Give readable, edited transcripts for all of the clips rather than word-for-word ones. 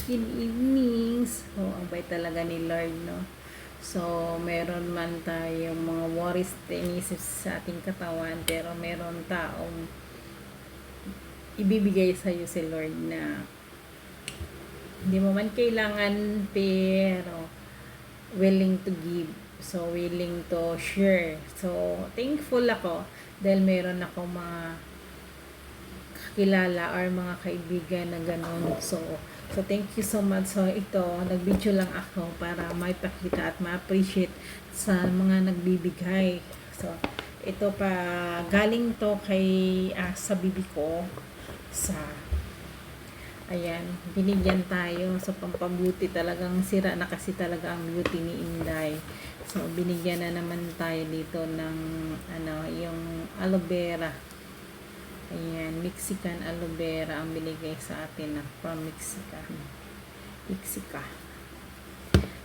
Good evenings. Oh, ang bait talaga ni Lord, no? So, meron man tayong mga worries, inisip sa ating katawan, pero meron taong ibibigay sa iyo si Lord na hindi mo man kailangan, pero willing to give. So, willing to share. So, thankful ako dahil meron ako mga kilala or mga kaibigan na ganun. So thank you so much. So ito, nag-video lang ako para maipakita at ma-appreciate sa mga nagbibigay. So ito pa, galing to kay sa bibi ko sa ayan, binigyan tayo sa pampabeauty, talagang sira na kasi talaga ang beauty ni Inday. So binigyan na naman tayo dito ng yung aloe vera. Ayan, Mexican aloe vera ang binigay sa atin na from Mexica.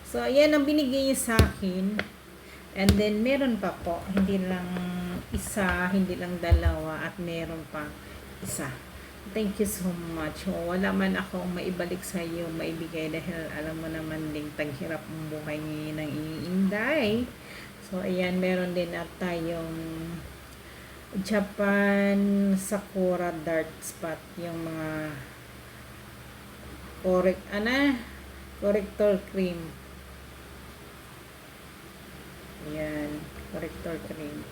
So, ayan ang binigay niya sa akin. And then, meron pa po. Hindi lang isa, hindi lang dalawa, at meron pa isa. Thank you so much. Wala man akong maibalik sa iyo, maibigay dahil alam mo naman ding taghirap ang buhay ngayon ng Inday. So, ayan, meron din at tayong Japan Sakura Dark Spot, yung mga corrector cream. Ayan, corrector cream.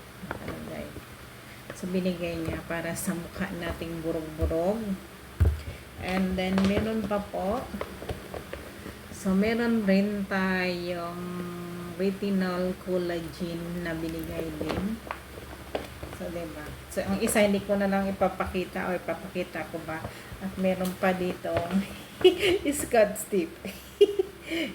Guys. So, binigay niya para sa mukha nating burog-burog. And then, meron pa po. So, meron rin tayong retinol collagen na binigay din. So, diba? So, ang isa hindi ko na lang ipapakita o ipapakita ko ba. At meron pa dito Scotch tip.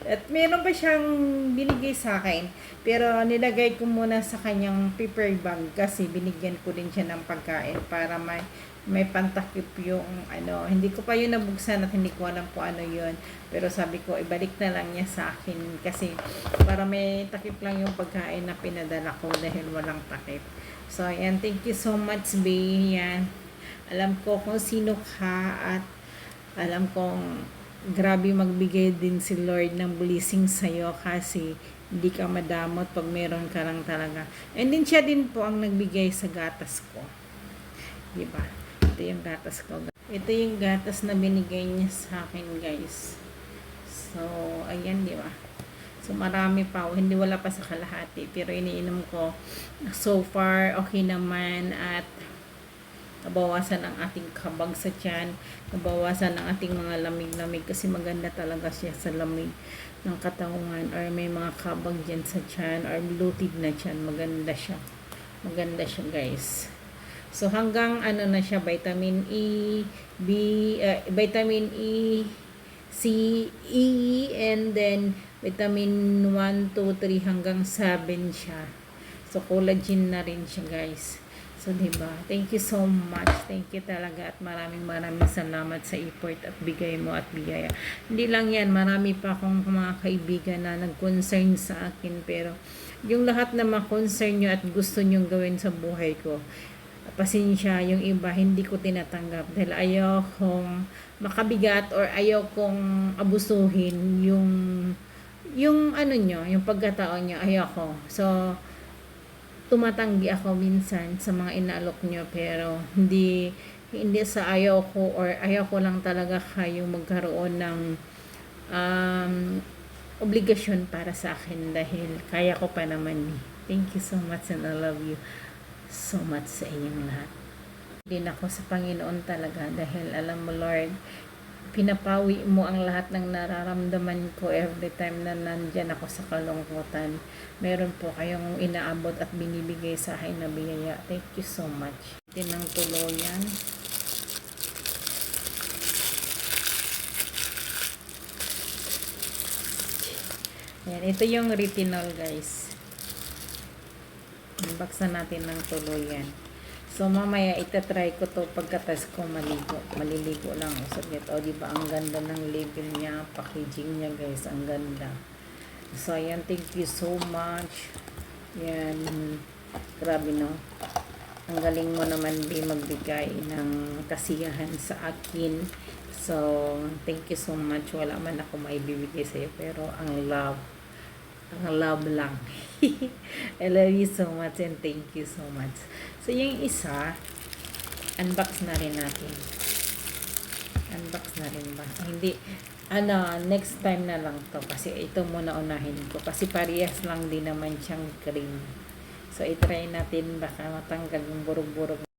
At meron pa siyang binigay sa akin. Pero nilagay ko muna sa kanyang paper bag kasi binigyan ko din siya ng pagkain para may pantakip yung hindi ko pa yun nabuksan at hindi ko alam kung ano yun. Pero sabi ko, ibalik na lang niya sa akin kasi para may takip lang yung pagkain na pinadala ko dahil walang takip. So, ayan, thank you so much, babe. Yan. Alam ko kung sino ka at alam kong grabe magbigay din si Lord ng blessing sa'yo kasi hindi ka madamot pag meron ka lang talaga. And then, siya din po ang nagbigay sa gatas ko. Diba? Ito yung gatas ko. Ito yung gatas na binigay niya sa akin, guys. So, ayan, diba? So, marami pa. Hindi wala pa sa kalahati. Pero iniinom ko. So far, okay naman. At nabawasan ang ating kabag sa tiyan. Nabawasan ang ating mga lamig-lamig. Kasi maganda talaga siya sa lamig ng katawan. Or may mga kabag dyan sa tiyan. Or bloated na tiyan. Maganda siya. Maganda siya, guys. So, hanggang na siya, vitamin E, vitamin E, C, E, and then vitamin 1, 2, 3 hanggang 7 siya. So, collagen na rin siya, guys. So, diba? Thank you so much. Thank you talaga at maraming salamat sa effort at bigay mo at bigaya. Hindi lang yan, marami pa akong mga kaibigan na nag-concern sa akin, pero yung lahat na ma-concern nyo at gusto nyong gawin sa buhay ko, pasensya, yung iba hindi ko tinatanggap dahil ayaw kong makabigat or ayaw kong abusuhin yung nyo, yung pagkataon nyo, ayaw ko. So, tumatanggi ako minsan sa mga inaalok nyo, pero hindi sa ayaw ko or ayaw ko lang talaga kayo magkaroon ng obligasyon para sa akin dahil kaya ko pa naman. Thank you so much and I love you so much sa inyong lahat. Din ako sa Panginoon talaga dahil alam mo, Lord, pinapawi mo ang lahat ng nararamdaman ko every time na nandyan ako sa kalungkutan. Meron po kayong inaabot at binibigay sa akin na biyaya. Thank you so much. Tinang tuluyan. Yan, ito yung retinol, guys. Baksan natin ng tuluyan. So, mamaya itatry ko to pagkatas ko maligo. Maliligo lang. So, diba, ang ganda ng label niya, packaging niya, guys. Ang ganda. So, ayan, thank you so much. Yan. Grabe, no? Ang galing mo naman, magbigay ng kasiyahan sa akin So, thank you so much. Wala man ako maibibigay sa'yo, pero ang love lang. I love you so much and thank you so much. So, yung isa, unbox na rin natin. Unbox na rin ba? Hindi, next time na lang to. Kasi ito muna unahin ko. Kasi parehas lang din naman siyang cream. So, itry natin baka matanggal yung burog-burog